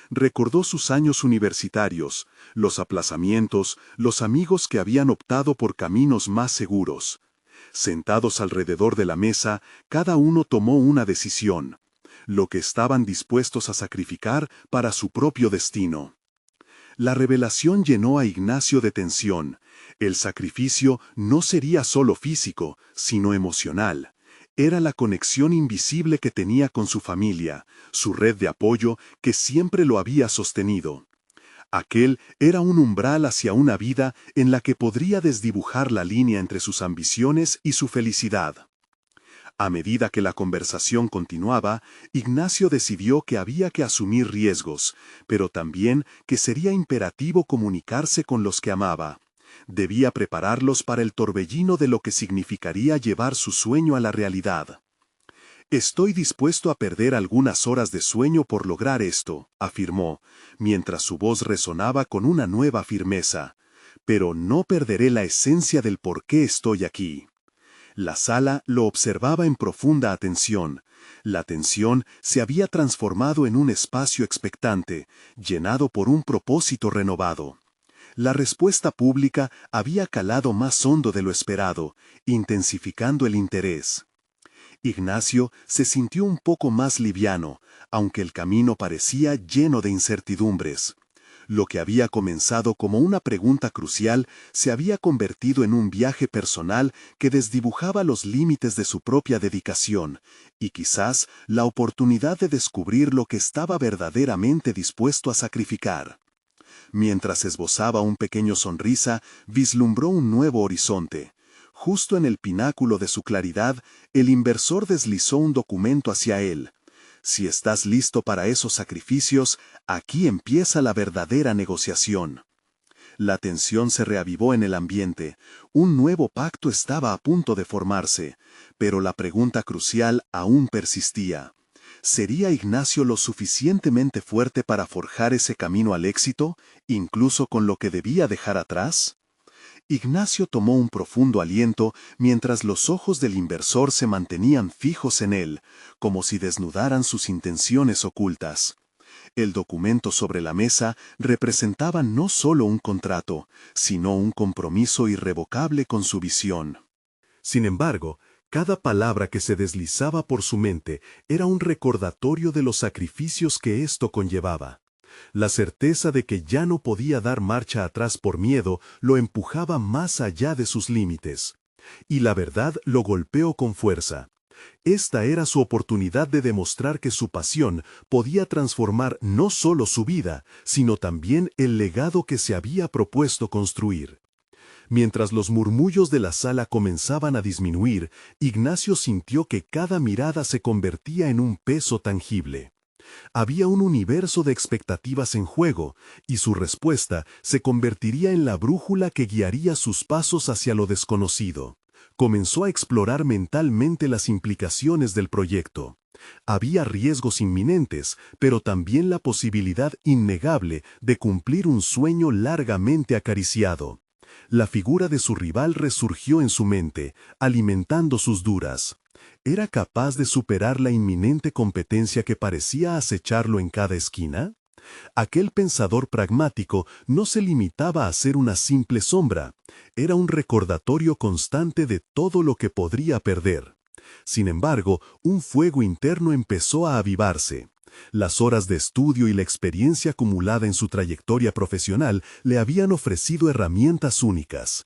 Recordó sus años universitarios, los aplazamientos, los amigos que habían optado por caminos más seguros. Sentados alrededor de la mesa, cada uno tomó una decisión, lo que estaban dispuestos a sacrificar para su propio destino. La revelación llenó a Ignacio de tensión. El sacrificio no sería solo físico, sino emocional. Era la conexión invisible que tenía con su familia, su red de apoyo que siempre lo había sostenido. Aquel era un umbral hacia una vida en la que podría desdibujar la línea entre sus ambiciones y su felicidad. A medida que la conversación continuaba, Ignacio decidió que había que asumir riesgos, pero también que sería imperativo comunicarse con los que amaba. Debía prepararlos para el torbellino de lo que significaría llevar su sueño a la realidad. «Estoy dispuesto a perder algunas horas de sueño por lograr esto», afirmó, mientras su voz resonaba con una nueva firmeza. «Pero no perderé la esencia del por qué estoy aquí». La sala lo observaba en profunda atención. La tensión se había transformado en un espacio expectante, llenado por un propósito renovado. La respuesta pública había calado más hondo de lo esperado, intensificando el interés. Ignacio se sintió un poco más liviano, aunque el camino parecía lleno de incertidumbres. Lo que había comenzado como una pregunta crucial se había convertido en un viaje personal que desdibujaba los límites de su propia dedicación, y quizás la oportunidad de descubrir lo que estaba verdaderamente dispuesto a sacrificar. Mientras esbozaba un pequeño sonrisa, vislumbró un nuevo horizonte. Justo en el pináculo de su claridad, el inversor deslizó un documento hacia él. «Si estás listo para esos sacrificios, aquí empieza la verdadera negociación». La tensión se reavivó en el ambiente. Un nuevo pacto estaba a punto de formarse, pero la pregunta crucial aún persistía. ¿Sería Ignacio lo suficientemente fuerte para forjar ese camino al éxito, incluso con lo que debía dejar atrás? Ignacio tomó un profundo aliento mientras los ojos del inversor se mantenían fijos en él, como si desnudaran sus intenciones ocultas. El documento sobre la mesa representaba no solo un contrato, sino un compromiso irrevocable con su visión. Sin embargo, cada palabra que se deslizaba por su mente era un recordatorio de los sacrificios que esto conllevaba. La certeza de que ya no podía dar marcha atrás por miedo lo empujaba más allá de sus límites. Y la verdad lo golpeó con fuerza. Esta era su oportunidad de demostrar que su pasión podía transformar no solo su vida, sino también el legado que se había propuesto construir. Mientras los murmullos de la sala comenzaban a disminuir, Ignacio sintió que cada mirada se convertía en un peso tangible. Había un universo de expectativas en juego, y su respuesta se convertiría en la brújula que guiaría sus pasos hacia lo desconocido. Comenzó a explorar mentalmente las implicaciones del proyecto. Había riesgos inminentes, pero también la posibilidad innegable de cumplir un sueño largamente acariciado. La figura de su rival resurgió en su mente, alimentando sus dudas. ¿Era capaz de superar la inminente competencia que parecía acecharlo en cada esquina? Aquel pensador pragmático no se limitaba a ser una simple sombra, era un recordatorio constante de todo lo que podría perder. Sin embargo, un fuego interno empezó a avivarse. Las horas de estudio y la experiencia acumulada en su trayectoria profesional le habían ofrecido herramientas únicas.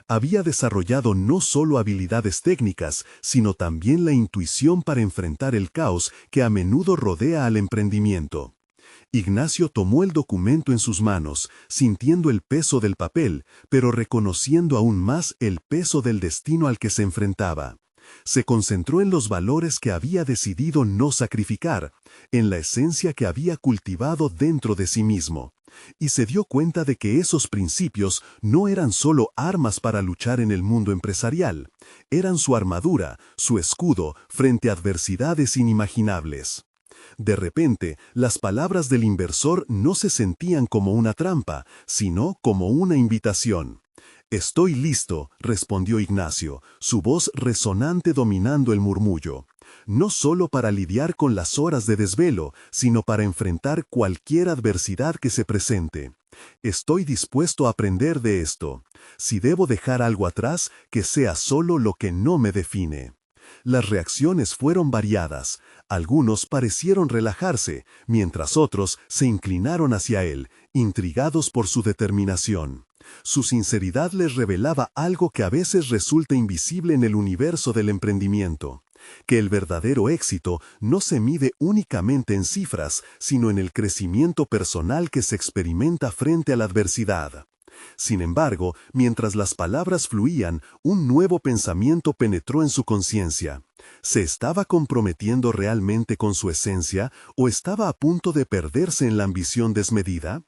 Había desarrollado no solo habilidades técnicas, sino también la intuición para enfrentar el caos que a menudo rodea al emprendimiento. Ignacio tomó el documento en sus manos, sintiendo el peso del papel, pero reconociendo aún más el peso del destino al que se enfrentaba. Se concentró en los valores que había decidido no sacrificar, en la esencia que había cultivado dentro de sí mismo, y se dio cuenta de que esos principios no eran solo armas para luchar en el mundo empresarial, eran su armadura, su escudo frente a adversidades inimaginables. De repente, las palabras del inversor no se sentían como una trampa, sino como una invitación. «Estoy listo», respondió Ignacio, su voz resonante dominando el murmullo. «No solo para lidiar con las horas de desvelo, sino para enfrentar cualquier adversidad que se presente. Estoy dispuesto a aprender de esto. Si debo dejar algo atrás, que sea solo lo que no me define». Las reacciones fueron variadas. Algunos parecieron relajarse, mientras otros se inclinaron hacia él, intrigados por su determinación. Su sinceridad les revelaba algo que a veces resulta invisible en el universo del emprendimiento, que el verdadero éxito no se mide únicamente en cifras, sino en el crecimiento personal que se experimenta frente a la adversidad. Sin embargo, mientras las palabras fluían, un nuevo pensamiento penetró en su conciencia. ¿Se estaba comprometiendo realmente con su esencia o estaba a punto de perderse en la ambición desmedida?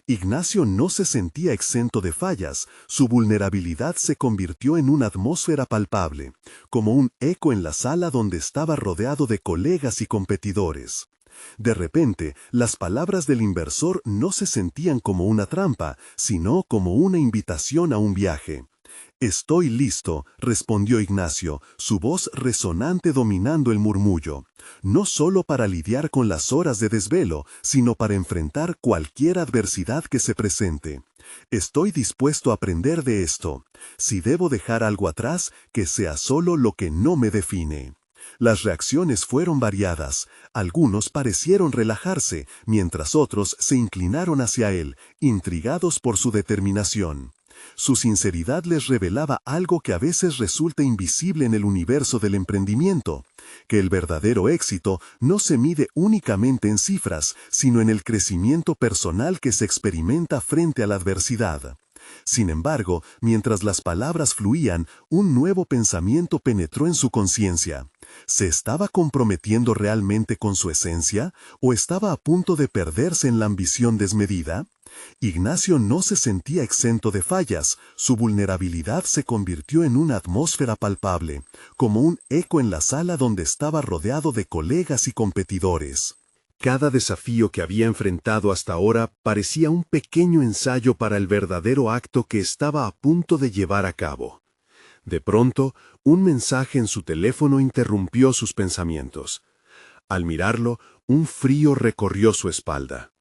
Ignacio no se sentía exento de fallas, su vulnerabilidad se convirtió en una atmósfera palpable, como un eco en la sala donde estaba rodeado de colegas y competidores. De repente, las palabras del inversor no se sentían como una trampa, sino como una invitación a un viaje. «Estoy listo», respondió Ignacio, su voz resonante dominando el murmullo, no solo para lidiar con las horas de desvelo, sino para enfrentar cualquier adversidad que se presente. «Estoy dispuesto a aprender de esto. Si debo dejar algo atrás, que sea solo lo que no me define». Las reacciones fueron variadas. Algunos parecieron relajarse, mientras otros se inclinaron hacia él, intrigados por su determinación. Su sinceridad les revelaba algo que a veces resulta invisible en el universo del emprendimiento, que el verdadero éxito no se mide únicamente en cifras, sino en el crecimiento personal que se experimenta frente a la adversidad. Sin embargo, mientras las palabras fluían, un nuevo pensamiento penetró en su conciencia. ¿Se estaba comprometiendo realmente con su esencia o estaba a punto de perderse en la ambición desmedida? Ignacio no se sentía exento de fallas, su vulnerabilidad se convirtió en una atmósfera palpable, como un eco en la sala donde estaba rodeado de colegas y competidores. Cada desafío que había enfrentado hasta ahora parecía un pequeño ensayo para el verdadero acto que estaba a punto de llevar a cabo. De pronto, un mensaje en su teléfono interrumpió sus pensamientos. Al mirarlo, un frío recorrió su espalda.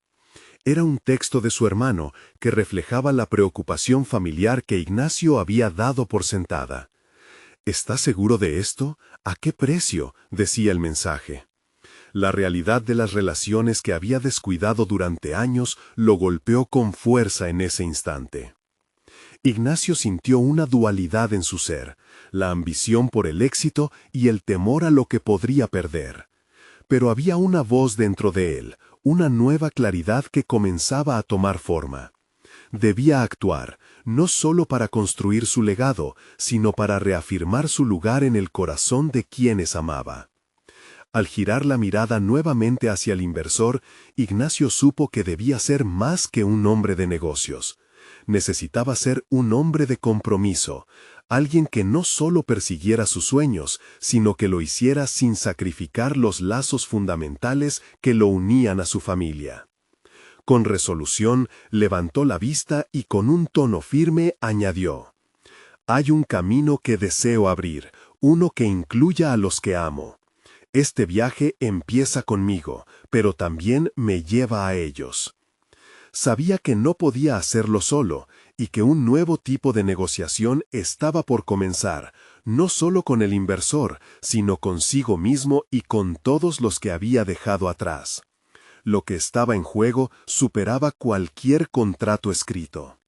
Era un texto de su hermano que reflejaba la preocupación familiar que Ignacio había dado por sentada. «¿Estás seguro de esto? ¿A qué precio?», decía el mensaje. La realidad de las relaciones que había descuidado durante años lo golpeó con fuerza en ese instante. Ignacio sintió una dualidad en su ser, la ambición por el éxito y el temor a lo que podría perder. Pero había una voz dentro de él, una nueva claridad que comenzaba a tomar forma. Debía actuar, no solo para construir su legado, sino para reafirmar su lugar en el corazón de quienes amaba. Al girar la mirada nuevamente hacia el inversor, Ignacio supo que debía ser más que un hombre de negocios. Necesitaba ser un hombre de compromiso, alguien que no solo persiguiera sus sueños, sino que lo hiciera sin sacrificar los lazos fundamentales que lo unían a su familia. Con resolución, levantó la vista y con un tono firme añadió: «Hay un camino que deseo abrir, uno que incluya a los que amo. Este viaje empieza conmigo, pero también me lleva a ellos». Sabía que no podía hacerlo solo y que un nuevo tipo de negociación estaba por comenzar, no solo con el inversor, sino consigo mismo y con todos los que había dejado atrás. Lo que estaba en juego superaba cualquier contrato escrito.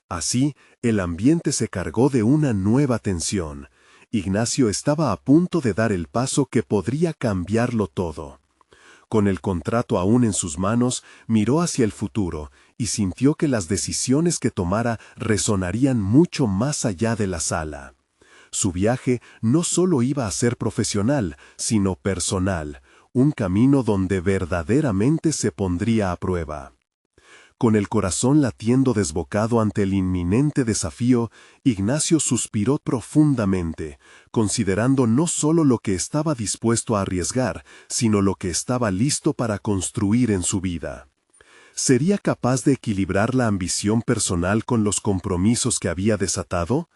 Así, el ambiente se cargó de una nueva tensión. Ignacio estaba a punto de dar el paso que podría cambiarlo todo. Con el contrato aún en sus manos, miró hacia el futuro y sintió que las decisiones que tomara resonarían mucho más allá de la sala. Su viaje no solo iba a ser profesional, sino personal, un camino donde verdaderamente se pondría a prueba. Con el corazón latiendo desbocado ante el inminente desafío, Ignacio suspiró profundamente, considerando no solo lo que estaba dispuesto a arriesgar, sino lo que estaba listo para construir en su vida. ¿Sería capaz de equilibrar la ambición personal con los compromisos que había desatado?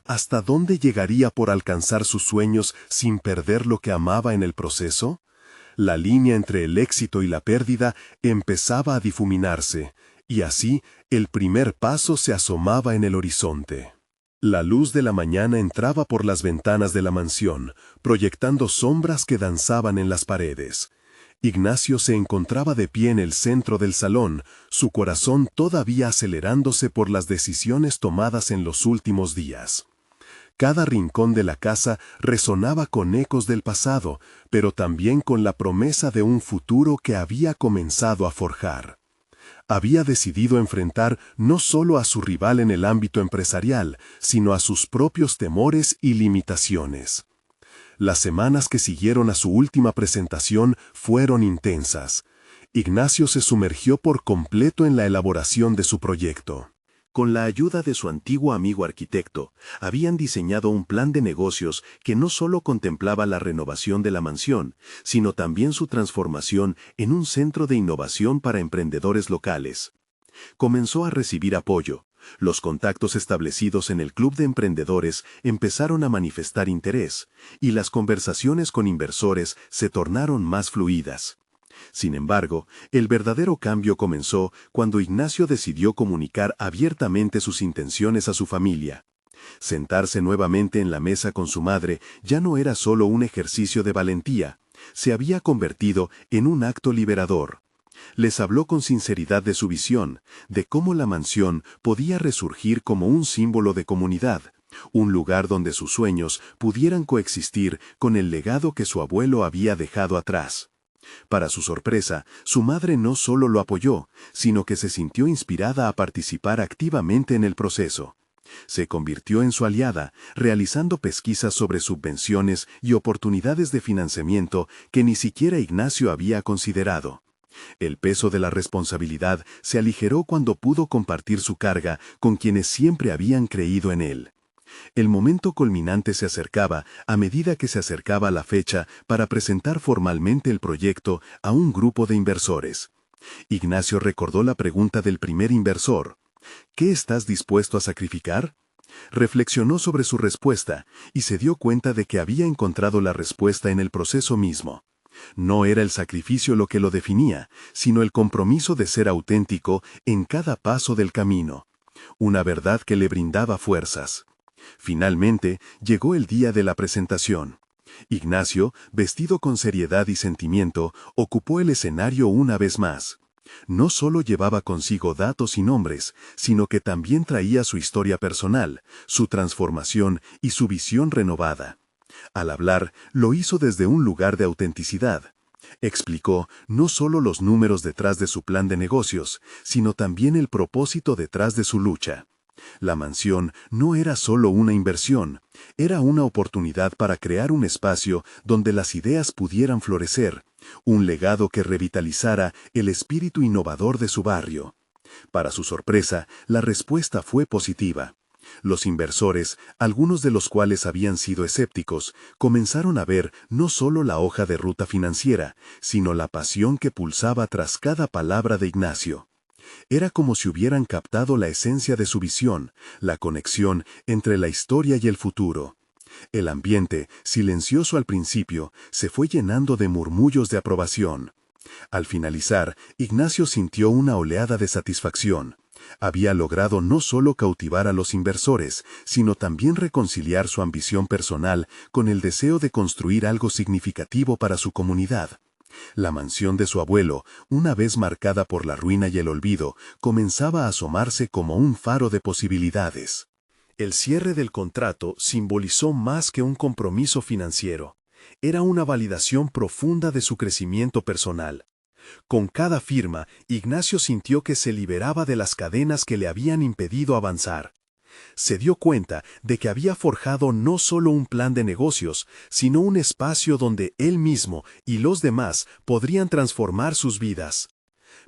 ¿Hasta dónde llegaría por alcanzar sus sueños sin perder lo que amaba en el proceso? La línea entre el éxito y la pérdida empezaba a difuminarse, y así el primer paso se asomaba en el horizonte. La luz de la mañana entraba por las ventanas de la mansión, proyectando sombras que danzaban en las paredes. Ignacio se encontraba de pie en el centro del salón, su corazón todavía acelerándose por las decisiones tomadas en los últimos días. Cada rincón de la casa resonaba con ecos del pasado, pero también con la promesa de un futuro que había comenzado a forjar. Había decidido enfrentar no solo a su rival en el ámbito empresarial, sino a sus propios temores y limitaciones. Las semanas que siguieron a su última presentación fueron intensas. Ignacio se sumergió por completo en la elaboración de su proyecto. Con la ayuda de su antiguo amigo arquitecto, habían diseñado un plan de negocios que no solo contemplaba la renovación de la mansión, sino también su transformación en un centro de innovación para emprendedores locales. Comenzó a recibir apoyo. Los contactos establecidos en el club de emprendedores empezaron a manifestar interés, y las conversaciones con inversores se tornaron más fluidas. Sin embargo, el verdadero cambio comenzó cuando Ignacio decidió comunicar abiertamente sus intenciones a su familia. Sentarse nuevamente en la mesa con su madre ya no era solo un ejercicio de valentía, se había convertido en un acto liberador. Les habló con sinceridad de su visión, de cómo la mansión podía resurgir como un símbolo de comunidad, un lugar donde sus sueños pudieran coexistir con el legado que su abuelo había dejado atrás. Para su sorpresa, su madre no solo lo apoyó, sino que se sintió inspirada a participar activamente en el proceso. Se convirtió en su aliada, realizando pesquisas sobre subvenciones y oportunidades de financiamiento que ni siquiera Ignacio había considerado. El peso de la responsabilidad se aligeró cuando pudo compartir su carga con quienes siempre habían creído en él. El momento culminante se acercaba a medida que se acercaba la fecha para presentar formalmente el proyecto a un grupo de inversores. Ignacio recordó la pregunta del primer inversor: ¿qué estás dispuesto a sacrificar? Reflexionó sobre su respuesta y se dio cuenta de que había encontrado la respuesta en el proceso mismo. No era el sacrificio lo que lo definía, sino el compromiso de ser auténtico en cada paso del camino. Una verdad que le brindaba fuerzas. Finalmente, llegó el día de la presentación. Ignacio, vestido con seriedad y sentimiento, ocupó el escenario una vez más. No solo llevaba consigo datos y nombres, sino que también traía su historia personal, su transformación y su visión renovada. Al hablar, lo hizo desde un lugar de autenticidad. Explicó no solo los números detrás de su plan de negocios, sino también el propósito detrás de su lucha. La mansión no era solo una inversión, era una oportunidad para crear un espacio donde las ideas pudieran florecer, un legado que revitalizara el espíritu innovador de su barrio. Para su sorpresa, la respuesta fue positiva. Los inversores, algunos de los cuales habían sido escépticos, comenzaron a ver no solo la hoja de ruta financiera, sino la pasión que pulsaba tras cada palabra de Ignacio. Era como si hubieran captado la esencia de su visión, la conexión entre la historia y el futuro. El ambiente, silencioso al principio, se fue llenando de murmullos de aprobación. Al finalizar, Ignacio sintió una oleada de satisfacción. Había logrado no solo cautivar a los inversores, sino también reconciliar su ambición personal con el deseo de construir algo significativo para su comunidad. La mansión de su abuelo, una vez marcada por la ruina y el olvido, comenzaba a asomarse como un faro de posibilidades. El cierre del contrato simbolizó más que un compromiso financiero. Era una validación profunda de su crecimiento personal. Con cada firma, Ignacio sintió que se liberaba de las cadenas que le habían impedido avanzar. Se dio cuenta de que había forjado no solo un plan de negocios, sino un espacio donde él mismo y los demás podrían transformar sus vidas.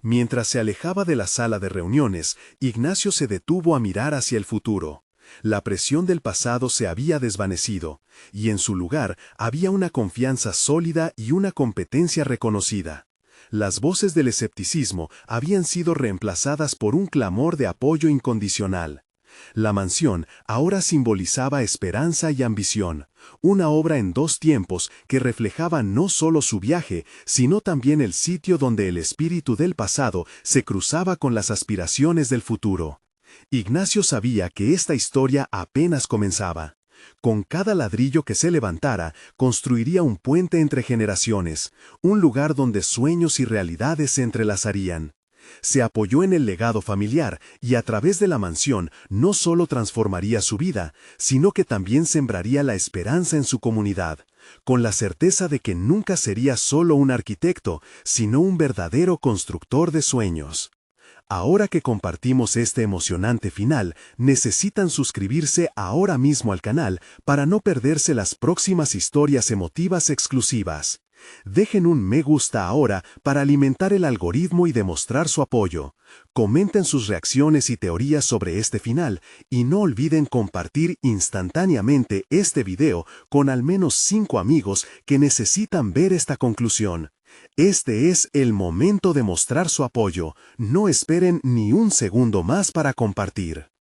Mientras se alejaba de la sala de reuniones, Ignacio se detuvo a mirar hacia el futuro. La presión del pasado se había desvanecido, y en su lugar había una confianza sólida y una competencia reconocida. Las voces del escepticismo habían sido reemplazadas por un clamor de apoyo incondicional. La mansión ahora simbolizaba esperanza y ambición, una obra en dos tiempos que reflejaba no solo su viaje, sino también el sitio donde el espíritu del pasado se cruzaba con las aspiraciones del futuro. Ignacio sabía que esta historia apenas comenzaba. Con cada ladrillo que se levantara, construiría un puente entre generaciones, un lugar donde sueños y realidades se entrelazarían. Se apoyó en el legado familiar y a través de la mansión no solo transformaría su vida, sino que también sembraría la esperanza en su comunidad, con la certeza de que nunca sería solo un arquitecto, sino un verdadero constructor de sueños. Ahora que compartimos este emocionante final, necesitan suscribirse ahora mismo al canal para no perderse las próximas historias emotivas exclusivas. Dejen un me gusta ahora para alimentar el algoritmo y demostrar su apoyo. Comenten sus reacciones y teorías sobre este final y no olviden compartir instantáneamente este video con al menos 5 amigos que necesitan ver esta conclusión. Este es el momento de mostrar su apoyo. No esperen ni un segundo más para compartir.